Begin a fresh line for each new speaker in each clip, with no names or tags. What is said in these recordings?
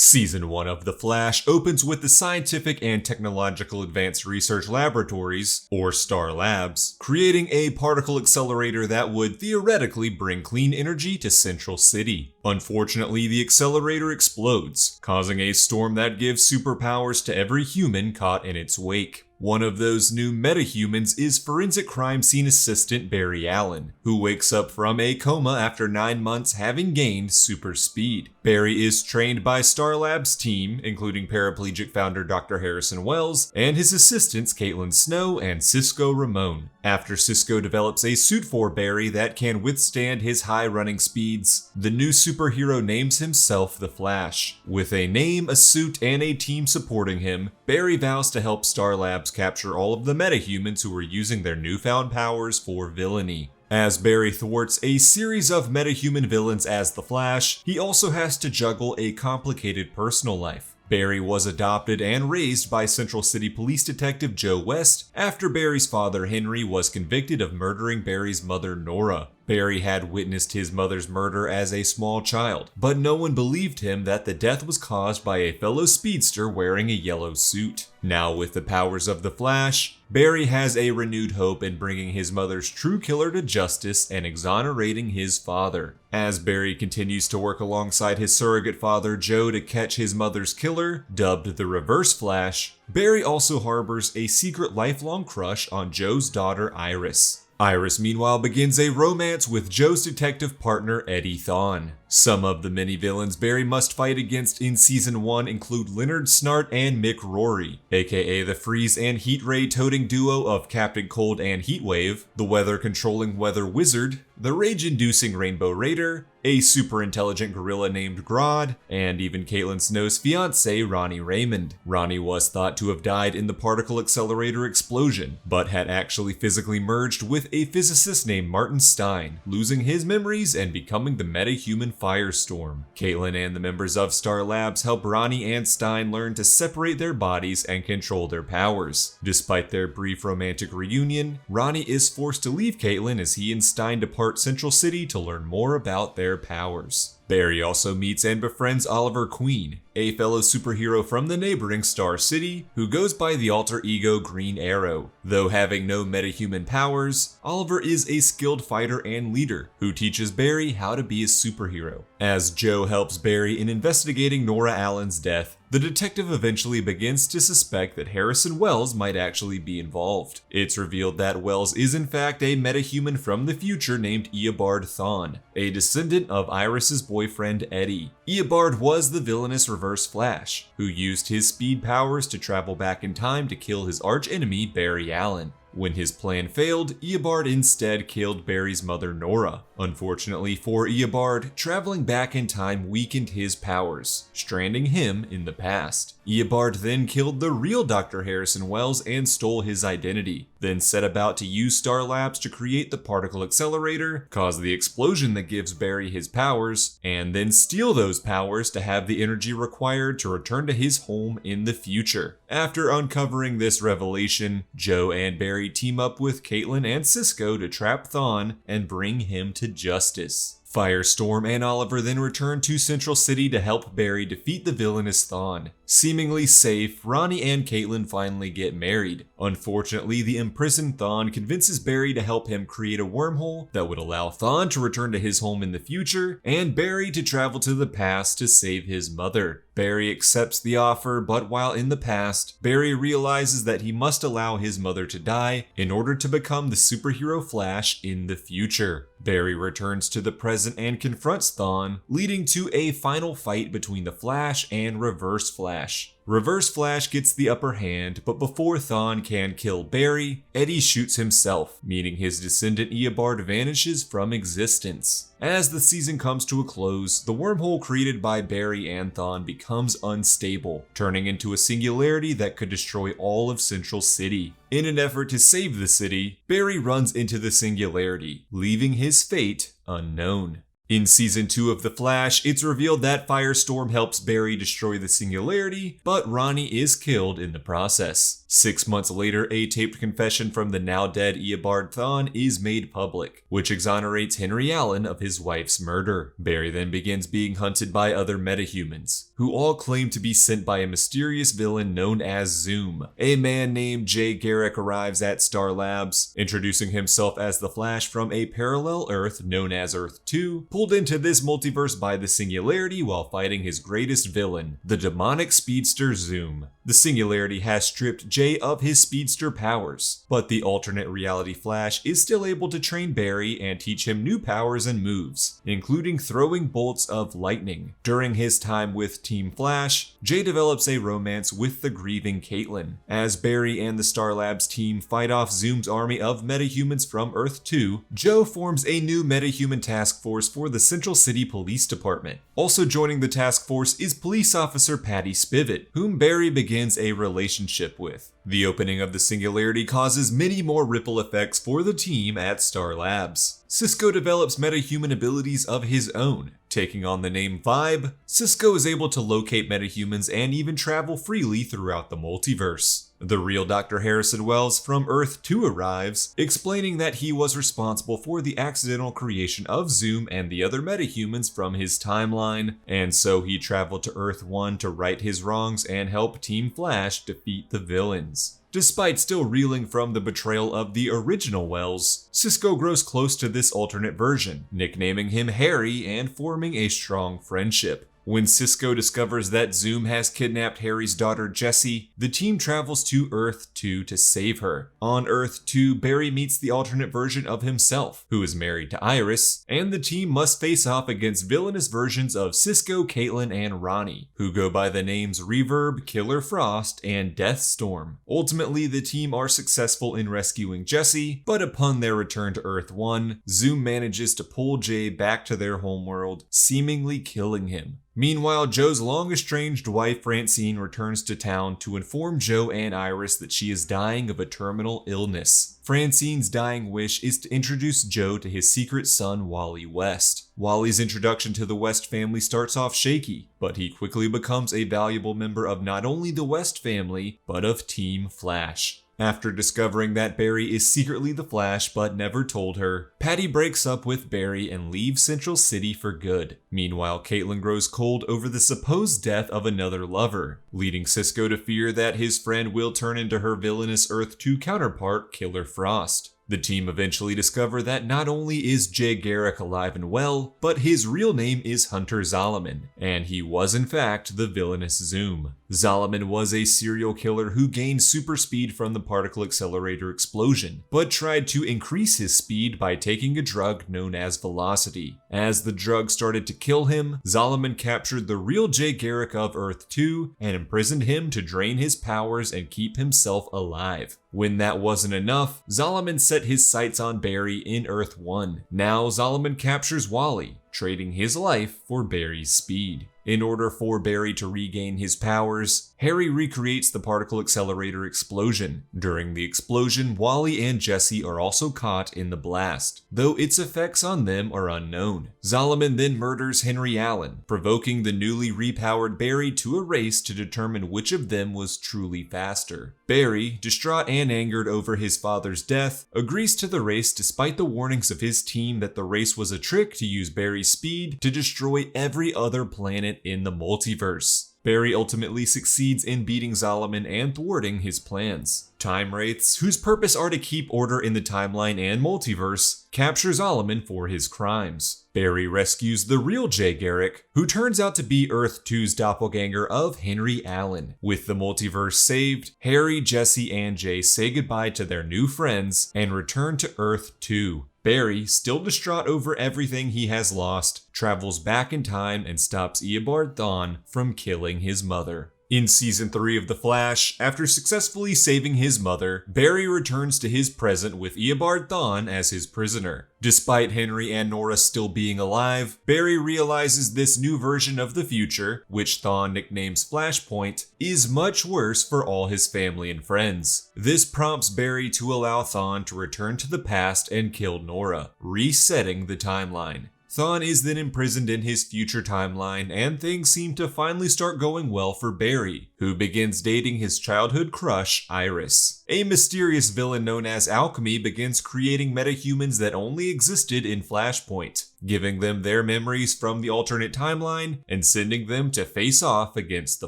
Season 1 of The Flash opens with the Scientific and Technological Advanced Research Laboratories, or STAR Labs, creating a particle accelerator that would theoretically bring clean energy to Central City. Unfortunately, the accelerator explodes, causing a storm that gives superpowers to every human caught in its wake. One of those new metahumans is forensic crime scene assistant Barry Allen, who wakes up from a coma after 9 months having gained super speed. Barry is trained by Star Labs' team, including paraplegic founder Dr. Harrison Wells, and his assistants Caitlin Snow and Cisco Ramon. After Cisco develops a suit for Barry that can withstand his high running speeds, the new superhero names himself the Flash. With a name, a suit, and a team supporting him, Barry vows to help Star Labs capture all of the metahumans who are using their newfound powers for villainy. As Barry thwarts a series of metahuman villains as the Flash, he also has to juggle a complicated personal life. Barry was adopted and raised by Central City Police Detective Joe West after Barry's father Henry was convicted of murdering Barry's mother Nora. Barry had witnessed his mother's murder as a small child, but no one believed him that the death was caused by a fellow speedster wearing a yellow suit. Now with the powers of the Flash, Barry has a renewed hope in bringing his mother's true killer to justice and exonerating his father. As Barry continues to work alongside his surrogate father Joe to catch his mother's killer, dubbed the Reverse Flash, Barry also harbors a secret lifelong crush on Joe's daughter Iris. Iris meanwhile begins a romance with Joe's detective partner Eddie Thawne. Some of the many villains Barry must fight against in Season 1 include Leonard Snart and Mick Rory, aka the freeze and heat ray toting duo of Captain Cold and Heatwave, the weather controlling weather wizard, the rage-inducing Rainbow Raider, a super intelligent gorilla named Grodd, and even Caitlin Snow's fiancée Ronnie Raymond. Ronnie was thought to have died in the particle accelerator explosion, but had actually physically merged with a physicist named Martin Stein, losing his memories and becoming the metahuman Firestorm. Caitlin and the members of Star Labs help Ronnie and Stein learn to separate their bodies and control their powers. Despite their brief romantic reunion, Ronnie is forced to leave Caitlin as he and Stein depart Central City to learn more about their powers. Barry also meets and befriends Oliver Queen, a fellow superhero from the neighboring Star City who goes by the alter ego Green Arrow. Though having no metahuman powers, Oliver is a skilled fighter and leader who teaches Barry how to be a superhero. As Joe helps Barry in investigating Nora Allen's death, the detective eventually begins to suspect that Harrison Wells might actually be involved. It's revealed that Wells is in fact a metahuman from the future named Eobard Thawne, a descendant of Iris's boyfriend Eddie. Eobard was the villainous Reverse Flash, who used his speed powers to travel back in time to kill his archenemy Barry Allen. When his plan failed, Eobard instead killed Barry's mother Nora. Unfortunately for Eobard, traveling back in time weakened his powers, stranding him in the past. Eobard then killed the real Dr. Harrison Wells and stole his identity, then set about to use Star Labs to create the particle accelerator, cause the explosion that gives Barry his powers, and then steal those powers to have the energy required to return to his home in the future. After uncovering this revelation, Joe and Barry team up with Caitlin and Cisco to trap Thawne and bring him to justice. Firestorm and Oliver then return to Central City to help Barry defeat the villainous Thawne. Seemingly safe, Ronnie and Caitlin finally get married. Unfortunately, the imprisoned Thawne convinces Barry to help him create a wormhole that would allow Thawne to return to his home in the future, and Barry to travel to the past to save his mother. Barry accepts the offer, but while in the past, Barry realizes that he must allow his mother to die in order to become the superhero Flash in the future. Barry returns to the present and confronts Thawne, leading to a final fight between the Flash and Reverse Flash. Reverse Flash gets the upper hand, but before Thawne can kill Barry, Eddie shoots himself, meaning his descendant Eobard vanishes from existence. As the season comes to a close, the wormhole created by Barry and Thawne becomes unstable, turning into a singularity that could destroy all of Central City. In an effort to save the city, Barry runs into the singularity, leaving his fate unknown. In Season 2 of The Flash, it's revealed that Firestorm helps Barry destroy the singularity, but Ronnie is killed in the process. 6 months later, a taped confession from the now-dead Eobard Thawne is made public, which exonerates Henry Allen of his wife's murder. Barry then begins being hunted by other metahumans, who all claim to be sent by a mysterious villain known as Zoom. A man named Jay Garrick arrives at Star Labs, introducing himself as the Flash from a parallel Earth known as Earth 2, pulled into this multiverse by the Singularity while fighting his greatest villain, the demonic speedster Zoom. The Singularity has stripped Jay of his speedster powers, but the alternate reality Flash is still able to train Barry and teach him new powers and moves, including throwing bolts of lightning. During his time with Team Flash, Jay develops a romance with the grieving Keiynan. As Barry and the Star Labs team fight off Zoom's army of metahumans from Earth 2, Joe forms a new metahuman task force for the Central City Police Department. Also joining the task force is police officer Patty Spivot, whom Barry begins a relationship with. The opening of the Singularity causes many more ripple effects for the team at Star Labs. Cisco develops metahuman abilities of his own. Taking on the name Vibe, Cisco is able to locate metahumans and even travel freely throughout the multiverse. The real Dr. Harrison Wells from Earth 2 arrives, explaining that he was responsible for the accidental creation of Zoom and the other metahumans from his timeline, and so he traveled to Earth 1 to right his wrongs and help Team Flash defeat the villains. Despite still reeling from the betrayal of the original Wells, Cisco grows close to this alternate version, nicknaming him Harry and forming a strong friendship. When Cisco discovers that Zoom has kidnapped Harry's daughter Jessie, the team travels to Earth 2 to save her. On Earth 2, Barry meets the alternate version of himself, who is married to Iris, and the team must face off against villainous versions of Cisco, Keiynan, and Ronnie, who go by the names Reverb, Killer Frost, and Deathstorm. Ultimately, the team are successful in rescuing Jessie, but upon their return to Earth 1, Zoom manages to pull Jay back to their homeworld, seemingly killing him. Meanwhile, Joe's long-estranged wife Francine returns to town to inform Joe and Iris that she is dying of a terminal illness. Francine's dying wish is to introduce Joe to his secret son Wally West. Wally's introduction to the West family starts off shaky, but he quickly becomes a valuable member of not only the West family, but of Team Flash. After discovering that Barry is secretly the Flash but never told her, Patty breaks up with Barry and leaves Central City for good. Meanwhile, Keiynan grows cold over the supposed death of another lover, leading Cisco to fear that his friend will turn into her villainous Earth 2 counterpart, Killer Frost. The team eventually discover that not only is Jay Garrick alive and well, but his real name is Hunter Zolomon, and he was in fact the villainous Zoom. Zolomon was a serial killer who gained super speed from the particle accelerator explosion, but tried to increase his speed by taking a drug known as Velocity. As the drug started to kill him, Zolomon captured the real Jay Garrick of Earth 2 and imprisoned him to drain his powers and keep himself alive. When that wasn't enough, Zolomon set his sights on Barry in Earth 1. Now Zolomon captures Wally, trading his life for Barry's speed. In order for Barry to regain his powers, Harry recreates the particle accelerator explosion. During the explosion, Wally and Jessie are also caught in the blast, though its effects on them are unknown. Zolomon then murders Henry Allen, provoking the newly repowered Barry to a race to determine which of them was truly faster. Barry, distraught and angered over his father's death, agrees to the race despite the warnings of his team that the race was a trick to use Barry's speed to destroy every other planet in the multiverse. Barry ultimately succeeds in beating Zolomon and thwarting his plans. Time Wraiths, whose purpose are to keep order in the timeline and multiverse, capture Zolomon for his crimes. Barry rescues the real Jay Garrick, who turns out to be Earth 2's doppelganger of Henry Allen. With the multiverse saved, Harry, Jessie, and Jay say goodbye to their new friends and return to Earth 2. Barry, still distraught over everything he has lost, travels back in time and stops Eobard Thawne from killing his mother. In Season 3 of The Flash, after successfully saving his mother, Barry returns to his present with Eobard Thawne as his prisoner. Despite Henry and Nora still being alive, Barry realizes this new version of the future, which Thawne nicknames Flashpoint, is much worse for all his family and friends. This prompts Barry to allow Thawne to return to the past and kill Nora, resetting the timeline. Thawne is then imprisoned in his future timeline, and things seem to finally start going well for Barry, who begins dating his childhood crush, Iris. A mysterious villain known as Alchemy begins creating metahumans that only existed in Flashpoint. giving them their memories from the alternate timeline and sending them to face off against the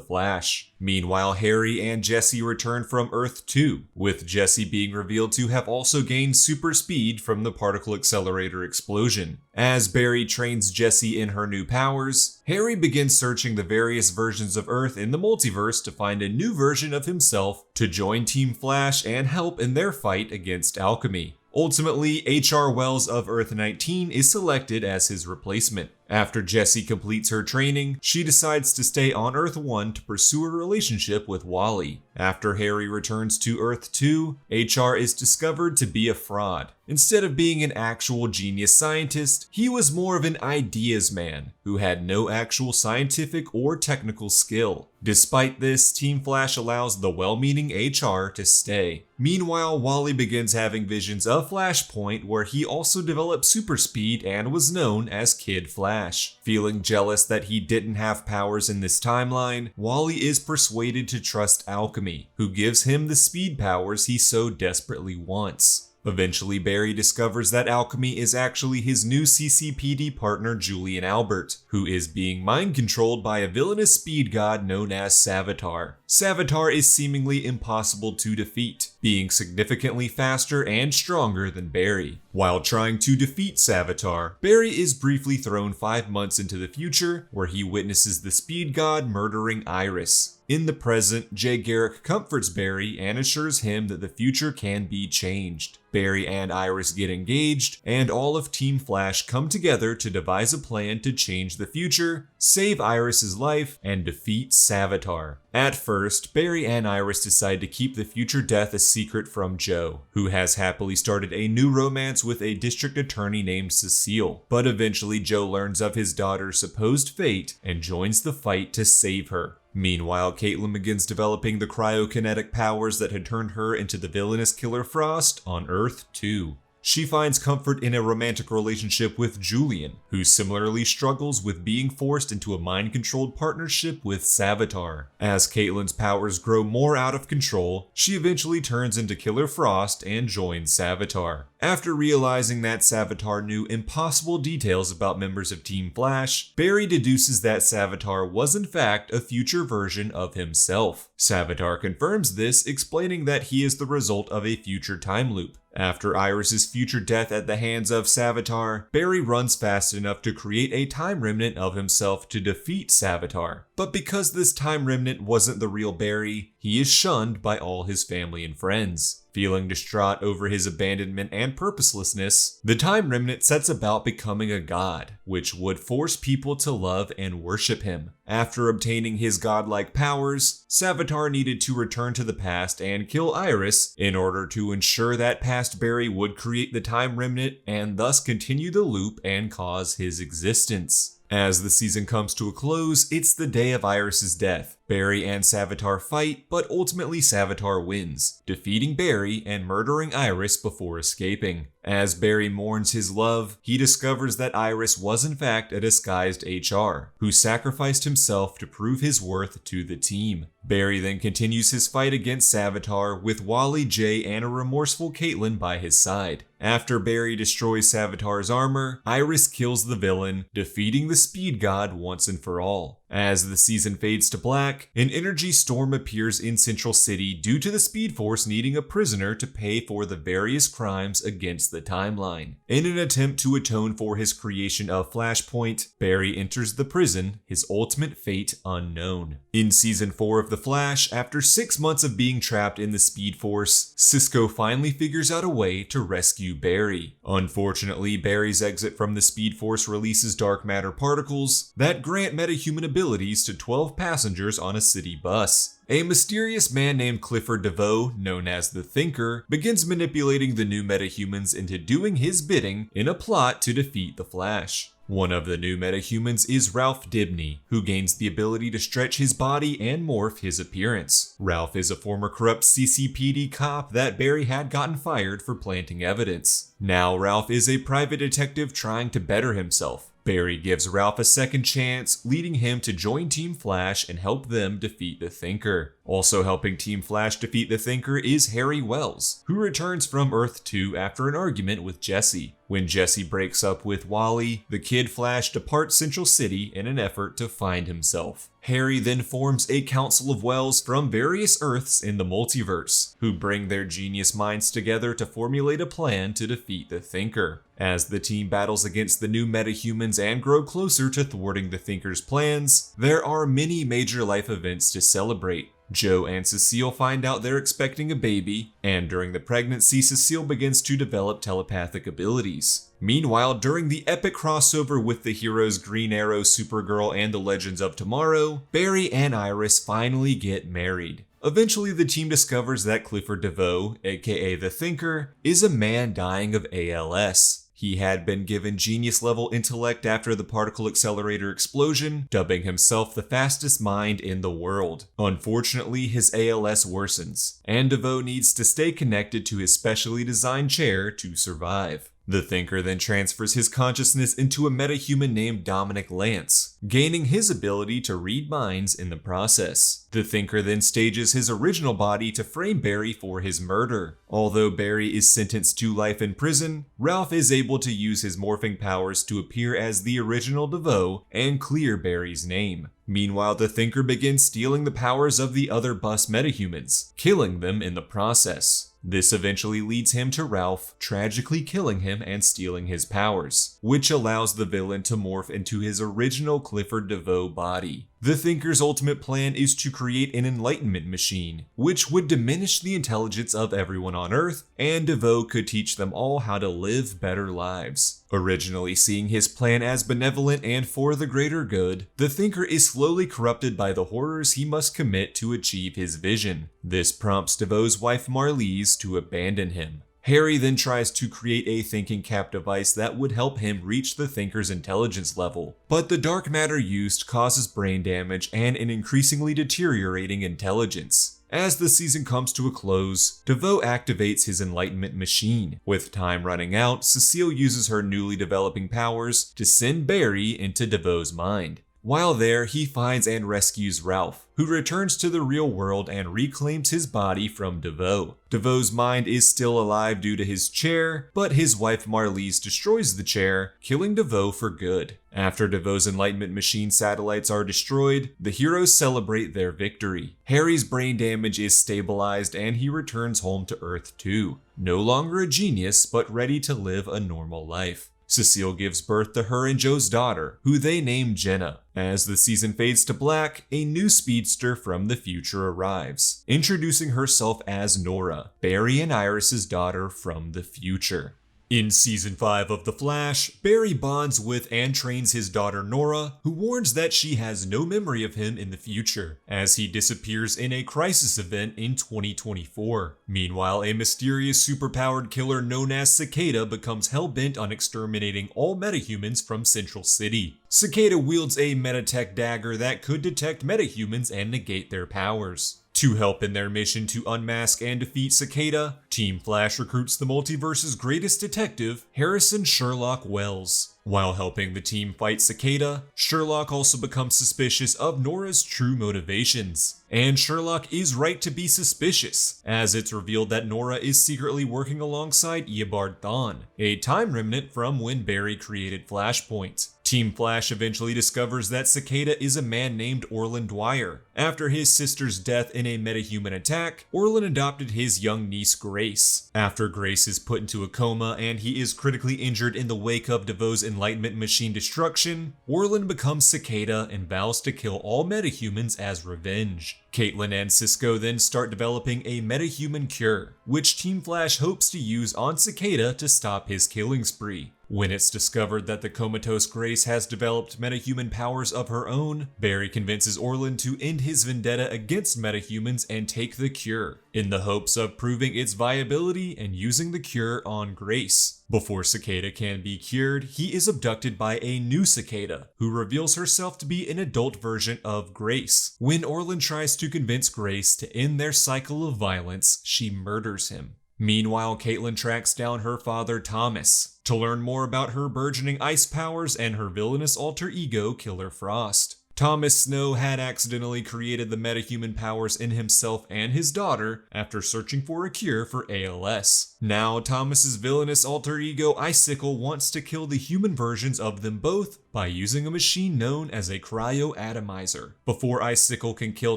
Flash. Meanwhile, Harry and Jesse return from Earth 2, with Jesse being revealed to have also gained super speed from the particle accelerator explosion. As Barry trains Jesse in her new powers, Harry begins searching the various versions of Earth in the multiverse to find a new version of himself to join Team Flash and help in their fight against alchemy. Ultimately, H.R. Wells of Earth 19 is selected as his replacement. After Jesse completes her training, she decides to stay on Earth 1 to pursue a relationship with Wally. After Harry returns to Earth 2, HR is discovered to be a fraud. Instead of being an actual genius scientist, he was more of an ideas man who had no actual scientific or technical skill. Despite this, Team Flash allows the well-meaning HR to stay. Meanwhile, Wally begins having visions of Flashpoint, where he also developed super speed and was known as Kid Flash. Feeling jealous that he didn't have powers in this timeline, Wally is persuaded to trust Alchemy, who gives him the speed powers he so desperately wants. Eventually, Barry discovers that Alchemy is actually his new CCPD partner Julian Albert, who is being mind-controlled by a villainous speed god known as Savitar. Savitar is seemingly impossible to defeat, being significantly faster and stronger than Barry. While trying to defeat Savitar, Barry is briefly thrown 5 months into the future, where he witnesses the speed god murdering Iris. In the present, Jay Garrick comforts Barry and assures him that the future can be changed. Barry and Iris get engaged, and all of Team Flash come together to devise a plan to change the future, save Iris's life, and defeat Savitar. At first, Barry and Iris decide to keep the future death a secret from Joe, who has happily started a new romance with a district attorney named Cecile. But eventually Joe learns of his daughter's supposed fate and joins the fight to save her. Meanwhile, Caitlin begins developing the cryokinetic powers that had turned her into the villainous Killer Frost on Earth 2. She finds comfort in a romantic relationship with Julian, who similarly struggles with being forced into a mind-controlled partnership with Savitar. As Caitlin's powers grow more out of control, she eventually turns into Killer Frost and joins Savitar. After realizing that Savitar knew impossible details about members of Team Flash, Barry deduces that Savitar was in fact a future version of himself. Savitar confirms this, explaining that he is the result of a future time loop. After Iris's future death at the hands of Savitar, Barry runs fast enough to create a time remnant of himself to defeat Savitar. But because this time remnant wasn't the real Barry, he is shunned by all his family and friends. Feeling distraught over his abandonment and purposelessness, the Time Remnant sets about becoming a god, which would force people to love and worship him. After obtaining his godlike powers, Savitar needed to return to the past and kill Iris in order to ensure that past Barry would create the Time Remnant and thus continue the loop and cause his existence. As the season comes to a close, it's the day of Iris's death. Barry and Savitar fight, but ultimately Savitar wins, defeating Barry and murdering Iris before escaping. As Barry mourns his love, he discovers that Iris was in fact a disguised HR, who sacrificed himself to prove his worth to the team. Barry then continues his fight against Savitar with Wally, Jay, and a remorseful Caitlin by his side. After Barry destroys Savitar's armor, Iris kills the villain, defeating the Speed God once and for all. As the season fades to black, an energy storm appears in Central City due to the Speed Force needing a prisoner to pay for the various crimes against the timeline. In an attempt to atone for his creation of Flashpoint, Barry enters the prison, his ultimate fate unknown. In Season 4 of The Flash, after 6 months of being trapped in the Speed Force, Cisco finally figures out a way to rescue Barry. Unfortunately, Barry's exit from the Speed Force releases dark matter particles that grant metahuman abilities to 12 passengers on a city bus. A mysterious man named Clifford DeVoe, known as the Thinker, begins manipulating the new metahumans into doing his bidding in a plot to defeat the Flash. One of the new metahumans is Ralph Dibny, who gains the ability to stretch his body and morph his appearance. Ralph is a former corrupt CCPD cop that Barry had gotten fired for planting evidence. Now Ralph is a private detective trying to better himself. Barry gives Ralph a second chance, leading him to join Team Flash and help them defeat the Thinker. Also helping Team Flash defeat the Thinker is Harry Wells, who returns from Earth 2 after an argument with Jesse. When Jesse breaks up with Wally, the Kid Flash departs Central City in an effort to find himself. Harry then forms a council of Wells from various Earths in the multiverse, who bring their genius minds together to formulate a plan to defeat the Thinker. As the team battles against the new metahumans and grow closer to thwarting the Thinker's plans, there are many major life events to celebrate. Joe and Cecile find out they're expecting a baby, and during the pregnancy, Cecile begins to develop telepathic abilities. Meanwhile, during the epic crossover with the heroes Green Arrow, Supergirl, and the Legends of Tomorrow, Barry and Iris finally get married. Eventually, the team discovers that Clifford DeVoe, aka the Thinker, is a man dying of ALS. He had been given genius-level intellect after the particle accelerator explosion, dubbing himself the fastest mind in the world. Unfortunately, his ALS worsens, and DeVoe needs to stay connected to his specially designed chair to survive. The Thinker then transfers his consciousness into a metahuman named Dominic Lance, gaining his ability to read minds in the process. The Thinker then stages his original body to frame Barry for his murder. Although Barry is sentenced to life in prison, Ralph is able to use his morphing powers to appear as the original DeVoe and clear Barry's name. Meanwhile, the Thinker begins stealing the powers of the other bus metahumans, killing them in the process. This eventually leads him to Ralph, tragically killing him and stealing his powers, which allows the villain to morph into his original Clifford DeVoe body. The Thinker's ultimate plan is to create an enlightenment machine, which would diminish the intelligence of everyone on Earth, and DeVoe could teach them all how to live better lives. Originally seeing his plan as benevolent and for the greater good, the Thinker is slowly corrupted by the horrors he must commit to achieve his vision. This prompts DeVoe's wife Marlize to abandon him. Harry then tries to create a thinking cap device that would help him reach the Thinker's intelligence level, but the dark matter used causes brain damage and an increasingly deteriorating intelligence. As the season comes to a close, DeVoe activates his enlightenment machine. With time running out, Cecile uses her newly developing powers to send Barry into DeVoe's mind. While there, he finds and rescues Ralph, who returns to the real world and reclaims his body from DeVoe. DeVoe's mind is still alive due to his chair, but his wife Marlize destroys the chair, killing DeVoe for good. After DeVoe's Enlightenment Machine satellites are destroyed, the heroes celebrate their victory. Harry's brain damage is stabilized and he returns home to Earth too, no longer a genius, but ready to live a normal life. Cecile gives birth to her and Joe's daughter, who they name Jenna. As the season fades to black, a new speedster from the future arrives, introducing herself as Nora, Barry and Iris's daughter from the future. In Season 5 of The Flash, Barry bonds with and trains his daughter Nora, who warns that she has no memory of him in the future, as he disappears in a crisis event in 2024. Meanwhile, a mysterious superpowered killer known as Cicada becomes hell-bent on exterminating all metahumans from Central City. Cicada wields a metatech dagger that could detect metahumans and negate their powers. To help in their mission to unmask and defeat Cicada, Team Flash recruits the multiverse's greatest detective, Harrison Sherlock Wells. While helping the team fight Cicada, Sherlock also becomes suspicious of Nora's true motivations. And Sherlock is right to be suspicious, as it's revealed that Nora is secretly working alongside Eobard Thawne, a time remnant from when Barry created Flashpoint. Team Flash eventually discovers that Cicada is a man named Orlin Dwyer. After his sister's death in a metahuman attack, Orlin adopted his young niece Grace. After Grace is put into a coma and he is critically injured in the wake of DeVoe's Enlightenment Machine destruction, Orlin becomes Cicada and vows to kill all metahumans as revenge. Caitlin and Cisco then start developing a metahuman cure, which Team Flash hopes to use on Cicada to stop his killing spree. When it's discovered that the comatose Grace has developed metahuman powers of her own, Barry convinces Orlin to end his vendetta against metahumans and take the cure, in the hopes of proving its viability and using the cure on Grace. Before Cicada can be cured, he is abducted by a new Cicada, who reveals herself to be an adult version of Grace. When Orlin tries to convince Grace to end their cycle of violence, she murders him. Meanwhile, Caitlin tracks down her father Thomas to learn more about her burgeoning ice powers and her villainous alter ego Killer Frost. Thomas Snow had accidentally created the metahuman powers in himself and his daughter after searching for a cure for ALS. Now, Thomas's villainous alter ego Icicle wants to kill the human versions of them both by using a machine known as a cryo-atomizer. Before Icicle can kill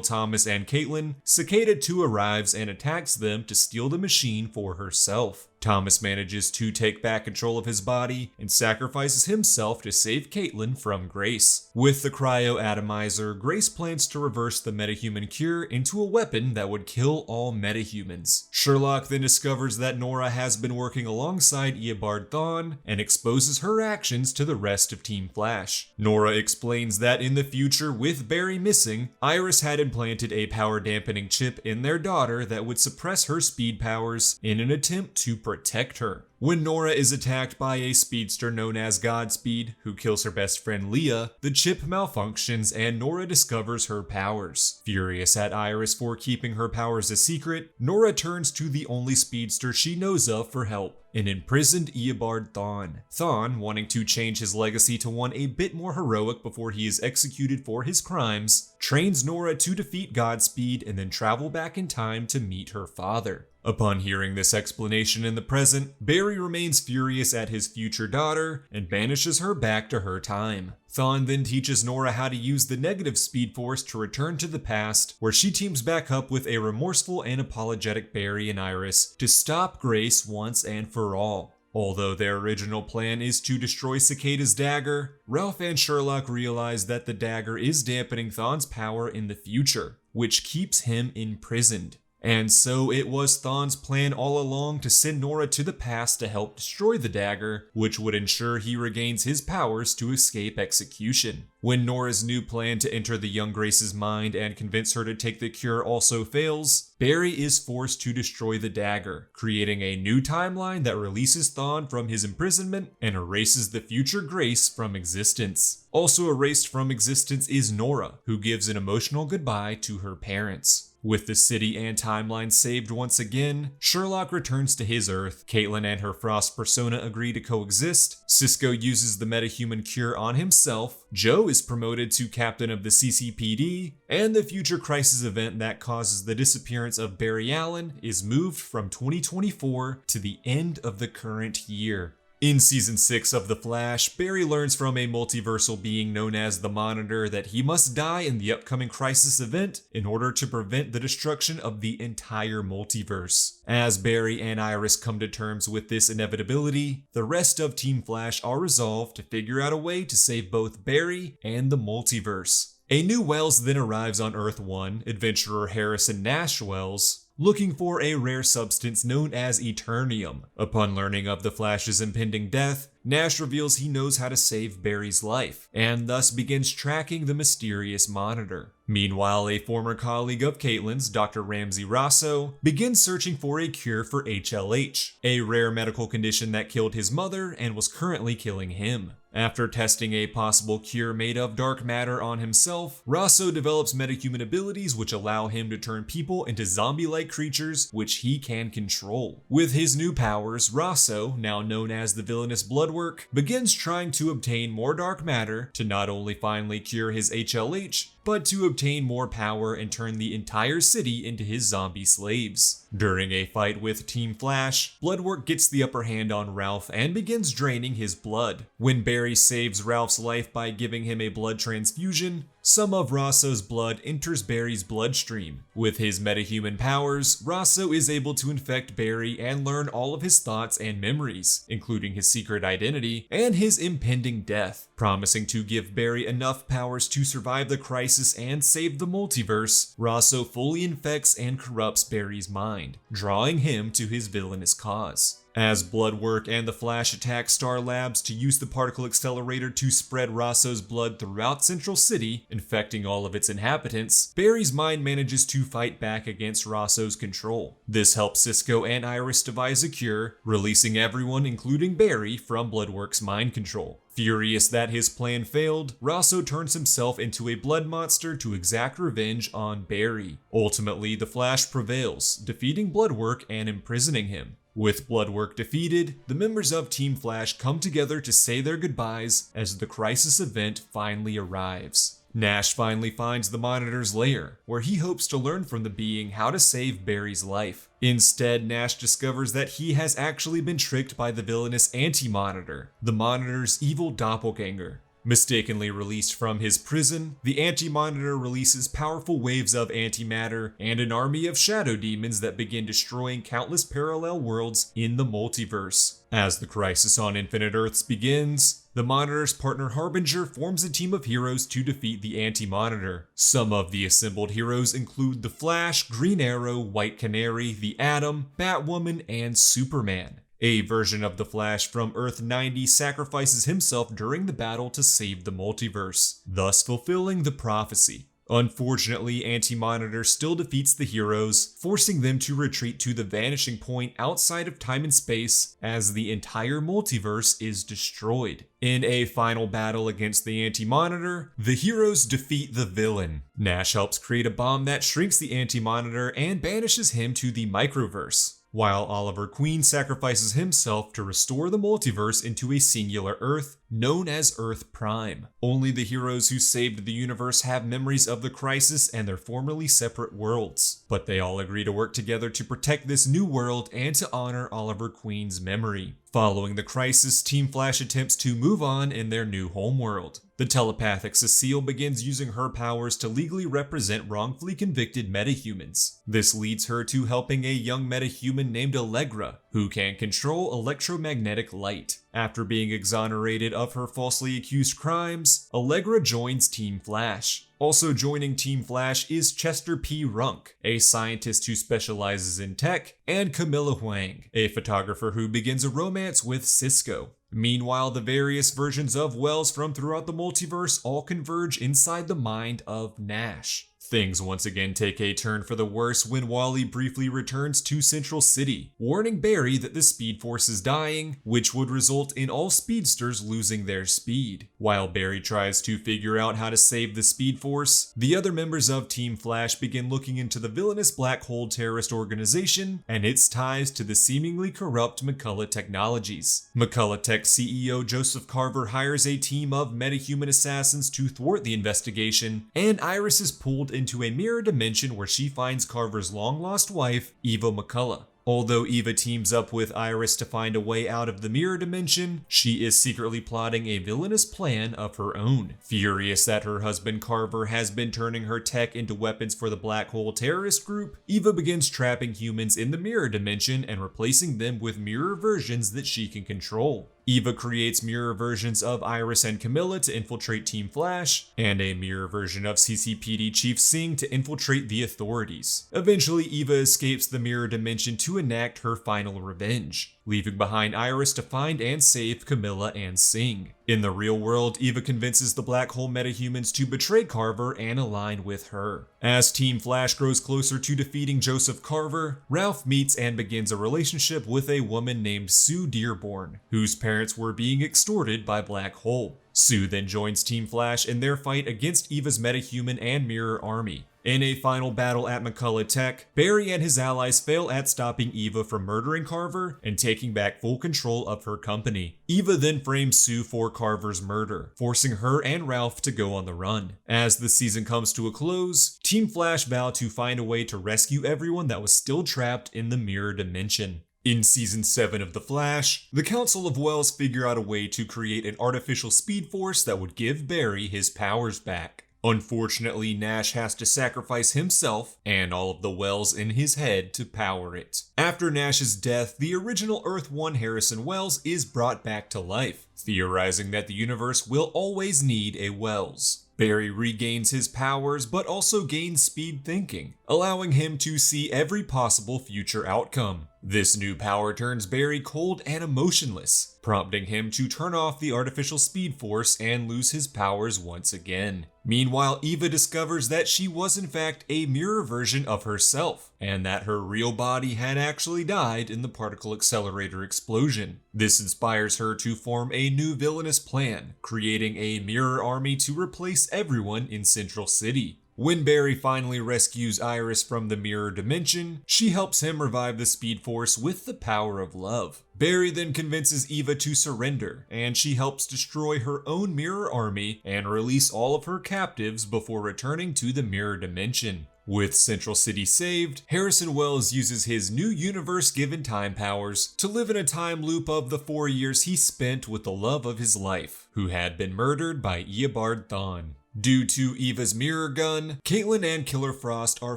Thomas and Keiynan, Cicada 2 arrives and attacks them to steal the machine for herself. Thomas manages to take back control of his body and sacrifices himself to save Keiynan from Grace. With the cryo-atomizer, Grace plans to reverse the metahuman cure into a weapon that would kill all metahumans. Sherlock then discovers that Nora has been working alongside Eobard Thawne and exposes her actions to the rest of Team Flash. Nora explains that in the future, with Barry missing, Iris had implanted a power-dampening chip in their daughter that would suppress her speed powers in an attempt to protect her. When Nora is attacked by a speedster known as Godspeed, who kills her best friend Leah, the chip malfunctions and Nora discovers her powers. Furious at Iris for keeping her powers a secret, Nora turns to the only speedster she knows of for help, an imprisoned Eobard Thawne. Thawne, wanting to change his legacy to one a bit more heroic before he is executed for his crimes, trains Nora to defeat Godspeed and then travel back in time to meet her father. Upon hearing this explanation in the present, Barry remains furious at his future daughter and banishes her back to her time. Thawne then teaches Nora how to use the negative speed force to return to the past, where she teams back up with a remorseful and apologetic Barry and Iris to stop Grace once and for all. Although their original plan is to destroy Cicada's dagger, Ralph and Sherlock realize that the dagger is dampening Thawne's power in the future, which keeps him imprisoned. And so it was Thawne's plan all along to send Nora to the past to help destroy the dagger, which would ensure he regains his powers to escape execution. When Nora's new plan to enter the young Grace's mind and convince her to take the cure also fails, Barry is forced to destroy the dagger, creating a new timeline that releases Thawne from his imprisonment and erases the future Grace from existence. Also erased from existence is Nora, who gives an emotional goodbye to her parents. With the city and timeline saved once again, Sherlock returns to his Earth, Keiynan and her Frost persona agree to coexist, Cisco uses the metahuman cure on himself, Joe is promoted to captain of the CCPD, and the future crisis event that causes the disappearance of Barry Allen is moved from 2024 to the end of the current year. In Season 6 of The Flash, Barry learns from a multiversal being known as the Monitor that he must die in the upcoming crisis event in order to prevent the destruction of the entire multiverse. As Barry and Iris come to terms with this inevitability, the rest of Team Flash are resolved to figure out a way to save both Barry and the multiverse. A new Wells then arrives on Earth 1, adventurer Harrison Nash Wells, looking for a rare substance known as Eternium. Upon learning of the Flash's impending death, Nash reveals he knows how to save Barry's life, and thus begins tracking the mysterious Monitor. Meanwhile, a former colleague of Keiylan's, Dr. Ramsey Rosso, begins searching for a cure for HLH, a rare medical condition that killed his mother and was currently killing him. After testing a possible cure made of dark matter on himself, Rosso develops metahuman abilities which allow him to turn people into zombie-like creatures which he can control. With his new powers, Rosso, now known as the villainous Bloodwork, begins trying to obtain more dark matter to not only finally cure his HLH, but to obtain more power and turn the entire city into his zombie slaves. During a fight with Team Flash, Bloodwork gets the upper hand on Ralph and begins draining his blood. When Barry saves Ralph's life by giving him a blood transfusion, some of Rosso's blood enters Barry's bloodstream. With his metahuman powers, Rosso is able to infect Barry and learn all of his thoughts and memories, including his secret identity and his impending death. Promising to give Barry enough powers to survive the crisis and save the multiverse, Rosso fully infects and corrupts Barry's mind, drawing him to his villainous cause. As Bloodwork and the Flash attack Star Labs to use the particle accelerator to spread Rosso's blood throughout Central City, infecting all of its inhabitants, Barry's mind manages to fight back against Rosso's control. This helps Cisco and Iris devise a cure, releasing everyone, including Barry, from Bloodwork's mind control. Furious that his plan failed, Rosso turns himself into a blood monster to exact revenge on Barry. Ultimately, the Flash prevails, defeating Bloodwork and imprisoning him. With Bloodwork defeated, the members of Team Flash come together to say their goodbyes as the crisis event finally arrives. Nash finally finds the Monitor's lair, where he hopes to learn from the being how to save Barry's life. Instead, Nash discovers that he has actually been tricked by the villainous Anti-Monitor, the Monitor's evil doppelganger. Mistakenly released from his prison, the Anti-Monitor releases powerful waves of antimatter and an army of shadow demons that begin destroying countless parallel worlds in the multiverse. As the Crisis on Infinite Earths begins, the Monitor's partner Harbinger forms a team of heroes to defeat the Anti-Monitor. Some of the assembled heroes include the Flash, Green Arrow, White Canary, the Atom, Batwoman, and Superman. A version of the Flash from Earth 90 sacrifices himself during the battle to save the multiverse, thus fulfilling the prophecy. Unfortunately, Anti-Monitor still defeats the heroes, forcing them to retreat to the vanishing point outside of time and space as the entire multiverse is destroyed. In a final battle against the Anti-Monitor, the heroes defeat the villain. Nash helps create a bomb that shrinks the Anti-Monitor and banishes him to the microverse, while Oliver Queen sacrifices himself to restore the multiverse into a singular Earth, known as Earth Prime. Only the heroes who saved the universe have memories of the Crisis and their formerly separate worlds, but they all agree to work together to protect this new world and to honor Oliver Queen's memory. Following the Crisis, Team Flash attempts to move on in their new homeworld. The telepathic Cecile begins using her powers to legally represent wrongfully convicted metahumans. This leads her to helping a young metahuman named Allegra, who can control electromagnetic light. After being exonerated of her falsely accused crimes, Allegra joins Team Flash. Also joining Team Flash is Chester P. Runk, a scientist who specializes in tech, and Camilla Huang, a photographer who begins a romance with Cisco. Meanwhile, the various versions of Wells from throughout the multiverse all converge inside the mind of Nash. Things once again take a turn for the worse when Wally briefly returns to Central City, warning Barry that the Speed Force is dying, which would result in all speedsters losing their speed. While Barry tries to figure out how to save the Speed Force, the other members of Team Flash begin looking into the villainous black hole terrorist organization and its ties to the seemingly corrupt Nicolet Technologies. Nicolet Tech CEO Joseph Carver hires a team of metahuman assassins to thwart the investigation, and Iris is pulled into a mirror dimension where she finds Carver's long-lost wife, Eva McCullough. Although Eva teams up with Iris to find a way out of the mirror dimension, she is secretly plotting a villainous plan of her own. Furious that her husband Carver has been turning her tech into weapons for the black hole terrorist group, Eva begins trapping humans in the mirror dimension and replacing them with mirror versions that she can control. Eva creates mirror versions of Iris and Camilla to infiltrate Team Flash, and a mirror version of CCPD Chief Singh to infiltrate the authorities. Eventually, Eva escapes the mirror dimension to enact her final revenge, leaving behind Iris to find and save Camilla and Singh. In the real world, Eva convinces the black hole metahumans to betray Carver and align with her. As Team Flash grows closer to defeating Joseph Carver, Ralph meets and begins a relationship with a woman named Sue Dearborn, whose parents were being extorted by Black Hole. Sue then joins Team Flash in their fight against Eva's metahuman and mirror army. In a final battle at Nicolet Tech, Barry and his allies fail at stopping Eva from murdering Carver and taking back full control of her company. Eva then frames Sue for Carver's murder, forcing her and Ralph to go on the run. As the season comes to a close, Team Flash vow to find a way to rescue everyone that was still trapped in the mirror dimension. In Season 7 of The Flash, the Council of Wells figure out a way to create an artificial speed force that would give Barry his powers back. Unfortunately, Nash has to sacrifice himself and all of the Wells in his head to power it. After Nash's death, the original Earth-1 Harrison Wells is brought back to life, theorizing that the universe will always need a Wells. Barry regains his powers but also gains speed thinking, allowing him to see every possible future outcome. This new power turns Barry cold and emotionless, prompting him to turn off the artificial speed force and lose his powers once again. Meanwhile, Eva discovers that she was in fact a mirror version of herself, and that her real body had actually died in the particle accelerator explosion. This inspires her to form a new villainous plan, creating a mirror army to replace everyone in Central City. When Barry finally rescues Iris from the mirror dimension, she helps him revive the Speed Force with the power of love. Barry then convinces Eva to surrender, and she helps destroy her own mirror army and release all of her captives before returning to the mirror dimension. With Central City saved, Harrison Wells uses his new universe-given time powers to live in a time loop of the 4 years he spent with the love of his life, who had been murdered by Eobard Thawne. Due to Eva's mirror gun, Caitlin and Killer Frost are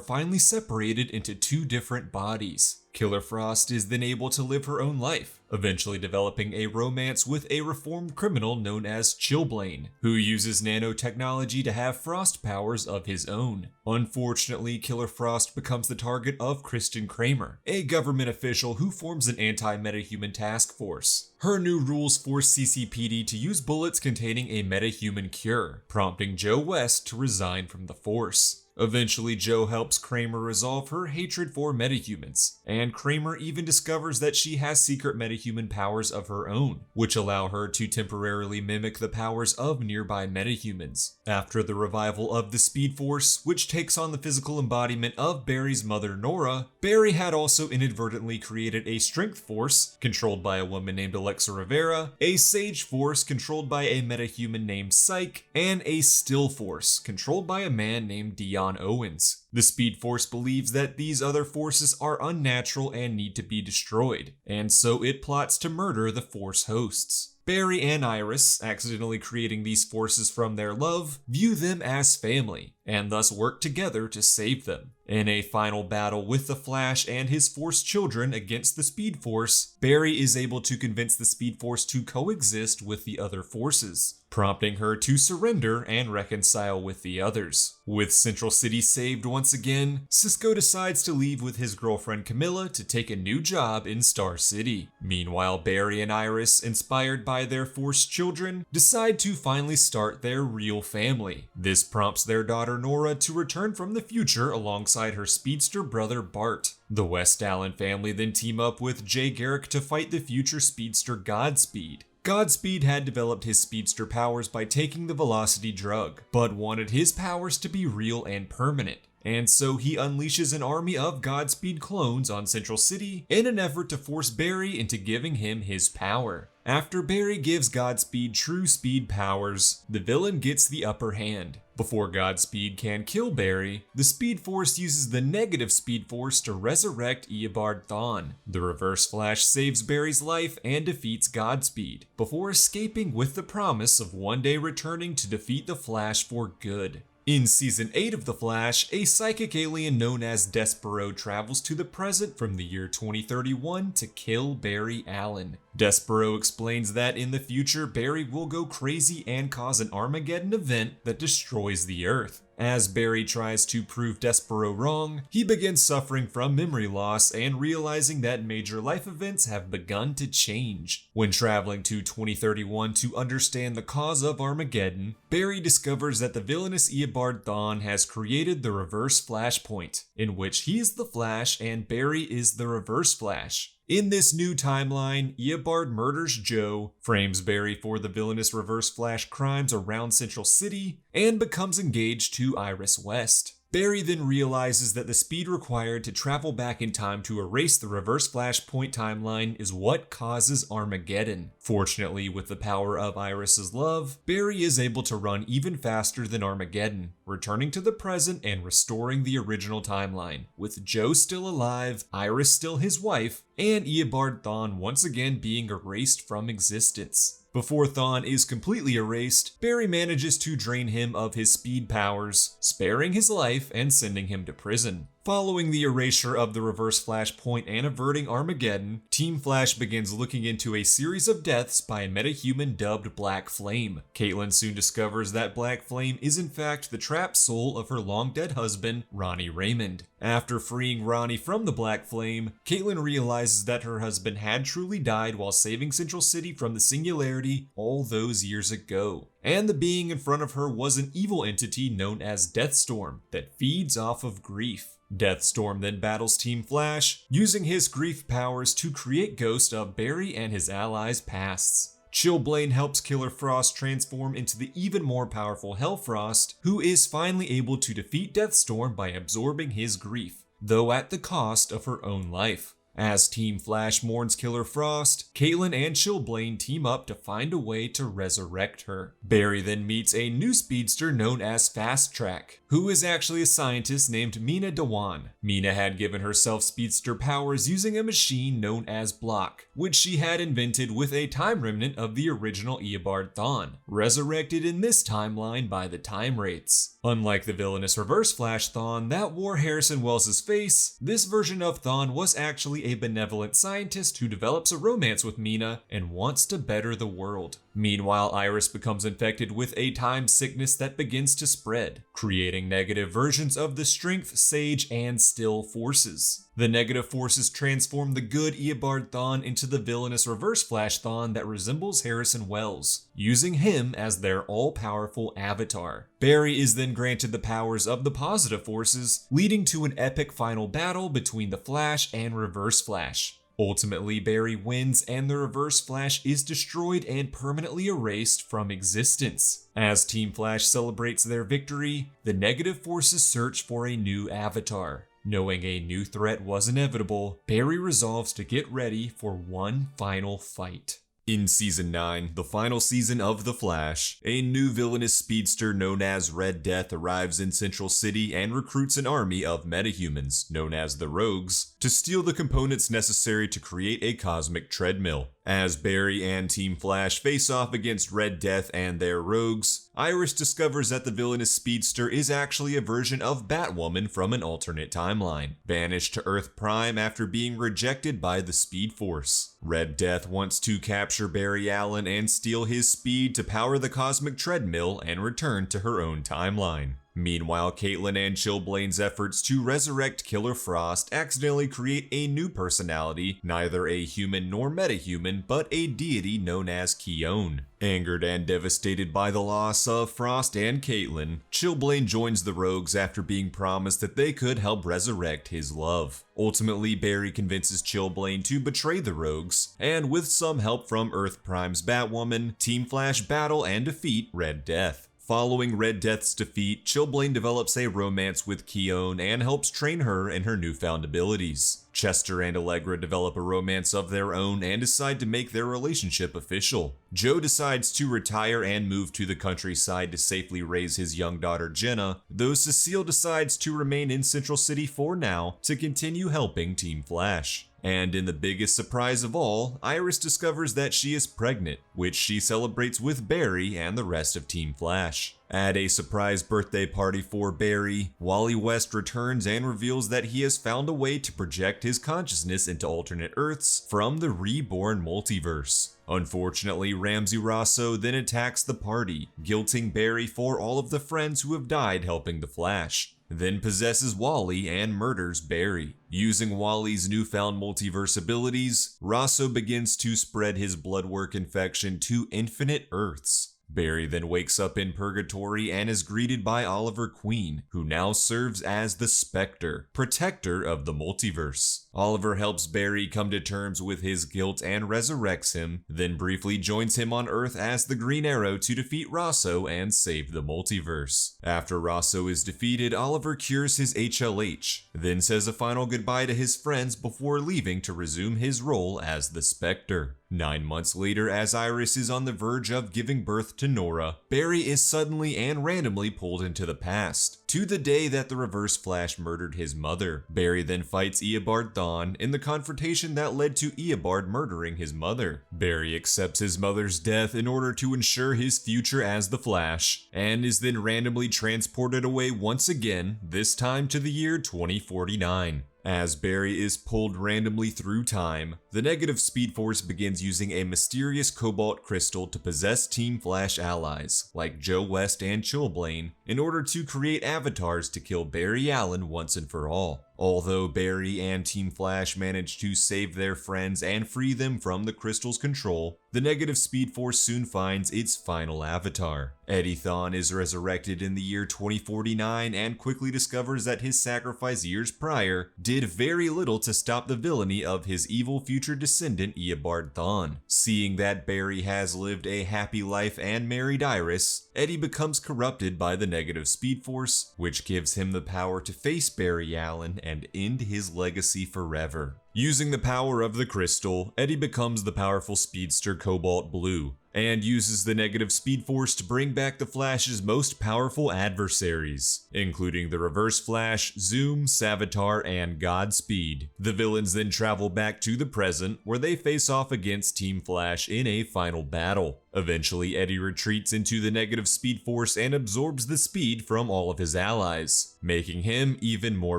finally separated into 2 different bodies. Killer Frost is then able to live her own life, eventually developing a romance with a reformed criminal known as Chillblaine, who uses nanotechnology to have Frost powers of his own. Unfortunately, Killer Frost becomes the target of Kristen Kramer, a government official who forms an anti-metahuman task force. Her new rules force CCPD to use bullets containing a metahuman cure, prompting Joe West to resign from the force. Eventually, Joe helps Kramer resolve her hatred for metahumans, and Kramer even discovers that she has secret metahuman powers of her own, which allow her to temporarily mimic the powers of nearby metahumans. After the revival of the Speed Force, which takes on the physical embodiment of Barry's mother Nora, Barry had also inadvertently created a Strength Force, controlled by a woman named Alexa Rivera, a Sage Force, controlled by a metahuman named Psyche, and a Still Force, controlled by a man named Dion Owens. The Speed Force believes that these other forces are unnatural and need to be destroyed, and so it plots to murder the Force hosts. Barry and Iris, accidentally creating these forces from their love, view them as family, and thus work together to save them. In a final battle with the Flash and his Force children against the Speed Force, Barry is able to convince the Speed Force to coexist with the other forces, prompting her to surrender and reconcile with the others. With Central City saved once again, Cisco decides to leave with his girlfriend Camilla to take a new job in Star City. Meanwhile, Barry and Iris, inspired by their Force children, decide to finally start their real family. This prompts their daughter Nora to return from the future alongside her speedster brother Bart. The West Allen family then team up with Jay Garrick to fight the future speedster Godspeed. Godspeed had developed his speedster powers by taking the velocity drug, but wanted his powers to be real and permanent. And so he unleashes an army of Godspeed clones on Central City in an effort to force Barry into giving him his power. After Barry gives Godspeed true speed powers, the villain gets the upper hand. Before Godspeed can kill Barry, the Speed Force uses the negative Speed Force to resurrect Eobard Thawne. The Reverse Flash saves Barry's life and defeats Godspeed, before escaping with the promise of one day returning to defeat the Flash for good. In Season 8 of The Flash, a psychic alien known as Despero travels to the present from the year 2031 to kill Barry Allen. Despero explains that in the future, Barry will go crazy and cause an Armageddon event that destroys the Earth. As Barry tries to prove Despero wrong, he begins suffering from memory loss and realizing that major life events have begun to change. When traveling to 2031 to understand the cause of Armageddon, Barry discovers that the villainous Eobard Thawne has created the Reverse Flashpoint, in which he is the Flash and Barry is the Reverse Flash. In this new timeline, Eobard murders Joe, frames Barry for the villainous Reverse Flash crimes around Central City, and becomes engaged to Iris West. Barry then realizes that the speed required to travel back in time to erase the Reverse Flashpoint timeline is what causes Armageddon. Fortunately, with the power of Iris's love, Barry is able to run even faster than Armageddon, returning to the present and restoring the original timeline, with Joe still alive, Iris still his wife, and Eobard Thawne once again being erased from existence. Before Thawne is completely erased, Barry manages to drain him of his speed powers, sparing his life and sending him to prison. Following the erasure of the Reverse Flashpoint and averting Armageddon, Team Flash begins looking into a series of deaths by a metahuman dubbed Black Flame. Caitlin soon discovers that Black Flame is in fact the trapped soul of her long-dead husband, Ronnie Raymond. After freeing Ronnie from the Black Flame, Caitlin realizes that her husband had truly died while saving Central City from the Singularity all those years ago. And the being in front of her was an evil entity known as Deathstorm that feeds off of grief. Deathstorm then battles Team Flash, using his grief powers to create ghosts of Barry and his allies' pasts. Chilblain helps Killer Frost transform into the even more powerful Hellfrost, who is finally able to defeat Deathstorm by absorbing his grief, though at the cost of her own life. As Team Flash mourns Killer Frost, Caitlin and Chilblain team up to find a way to resurrect her. Barry then meets a new speedster known as Fast Track, who is actually a scientist named Mina Dewan. Mina had given herself speedster powers using a machine known as Block, which she had invented with a time remnant of the original Eobard Thawne, resurrected in this timeline by the Time Wraiths. Unlike the villainous Reverse Flash Thawne that wore Harrison Wells' face, this version of Thawne was actually a benevolent scientist who develops a romance with Mina and wants to better the world. Meanwhile, Iris becomes infected with a time sickness that begins to spread, creating negative versions of the Strength, Sage, and Still forces. The negative forces transform the good Eobard Thawne into the villainous Reverse Flash Thawne that resembles Harrison Wells, using him as their all-powerful avatar. Barry is then granted the powers of the positive forces, leading to an epic final battle between the Flash and Reverse Flash. Ultimately, Barry wins and the Reverse Flash is destroyed and permanently erased from existence. As Team Flash celebrates their victory, the negative forces search for a new avatar. Knowing a new threat was inevitable, Barry resolves to get ready for one final fight. In Season 9, the final season of The Flash, a new villainous speedster known as Red Death arrives in Central City and recruits an army of metahumans, known as the Rogues, to steal the components necessary to create a cosmic treadmill. As Barry and Team Flash face off against Red Death and their rogues, Iris discovers that the villainous speedster is actually a version of Batwoman from an alternate timeline, banished to Earth Prime after being rejected by the Speed Force. Red Death wants to capture Barry Allen and steal his speed to power the cosmic treadmill and return to her own timeline. Meanwhile, Caitlin and Chilblain's efforts to resurrect Killer Frost accidentally create a new personality, neither a human nor metahuman, but a deity known as Keiynan. Angered and devastated by the loss of Frost and Caitlin, Chilblain joins the Rogues after being promised that they could help resurrect his love. Ultimately, Barry convinces Chilblain to betray the Rogues, and with some help from Earth Prime's Batwoman, Team Flash battle and defeat Red Death. Following Red Death's defeat, Chilblain develops a romance with Keiynan and helps train her in her newfound abilities. Chester and Allegra develop a romance of their own and decide to make their relationship official. Joe decides to retire and move to the countryside to safely raise his young daughter Jenna, though Cecile decides to remain in Central City for now to continue helping Team Flash. And in the biggest surprise of all, Iris discovers that she is pregnant, which she celebrates with Barry and the rest of Team Flash. At a surprise birthday party for Barry, Wally West returns and reveals that he has found a way to project his consciousness into alternate Earths from the reborn multiverse. Unfortunately, Ramsey Rosso then attacks the party, guilting Barry for all of the friends who have died helping the Flash, then possesses Wally and murders Barry. Using Wally's newfound multiverse abilities, Rosso begins to spread his bloodwork infection to infinite Earths. Barry then wakes up in Purgatory and is greeted by Oliver Queen, who now serves as the Spectre, protector of the multiverse. Oliver helps Barry come to terms with his guilt and resurrects him, then briefly joins him on Earth as the Green Arrow to defeat Rosso and save the multiverse. After Rosso is defeated, Oliver cures his HLH, then says a final goodbye to his friends before leaving to resume his role as the Spectre. 9 months later, as Iris is on the verge of giving birth to Nora, Barry is suddenly and randomly pulled into the past, to the day that the Reverse Flash murdered his mother. Barry then fights Eobard Thawne in the confrontation that led to Eobard murdering his mother. Barry accepts his mother's death in order to ensure his future as the Flash, and is then randomly transported away once again, this time to the year 2049. As Barry is pulled randomly through time, the negative Speed Force begins using a mysterious cobalt crystal to possess Team Flash allies, like Joe West and Chilblain, in order to create avatars to kill Barry Allen once and for all. Although Barry and Team Flash manage to save their friends and free them from the crystal's control, the negative Speed Force soon finds its final avatar. Eddie Thawne is resurrected in the year 2049 and quickly discovers that his sacrifice years prior did very little to stop the villainy of his evil future descendant Eobard Thawne. Seeing that Barry has lived a happy life and married Iris, Eddie becomes corrupted by the negative Speed Force, which gives him the power to face Barry Allen and end his legacy forever. Using the power of the crystal, Eddie becomes the powerful speedster Cobalt Blue, and uses the negative Speed Force to bring back the Flash's most powerful adversaries, including the Reverse Flash, Zoom, Savitar, and Godspeed. The villains then travel back to the present, where they face off against Team Flash in a final battle. Eventually, Eddie retreats into the negative Speed Force and absorbs the speed from all of his allies, making him even more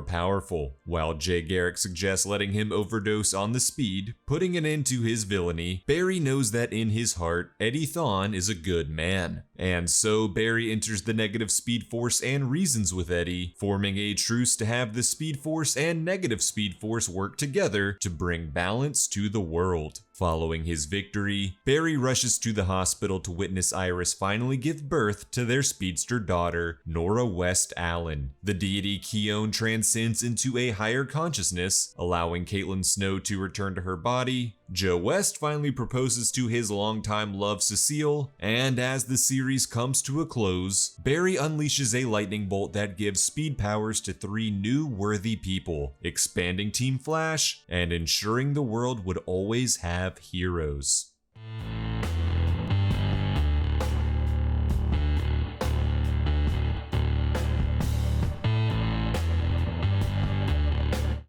powerful. While Jay Garrick suggests letting him overdose on the speed, putting an end to his villainy, Barry knows that in his heart, Eddie Thawne is a good man. And so Barry enters the negative Speed Force and reasons with Eddie, forming a truce to have the Speed Force and negative Speed Force work together to bring balance to the world. Following his victory, Barry rushes to the hospital to witness Iris finally give birth to their speedster daughter, Nora West Allen. The deity Keiynan transcends into a higher consciousness, allowing Caitlin Snow to return to her body. Joe West finally proposes to his longtime love Cecile, and as the series comes to a close, Barry unleashes a lightning bolt that gives speed powers to 3 new worthy people, expanding Team Flash and ensuring the world would always have heroes.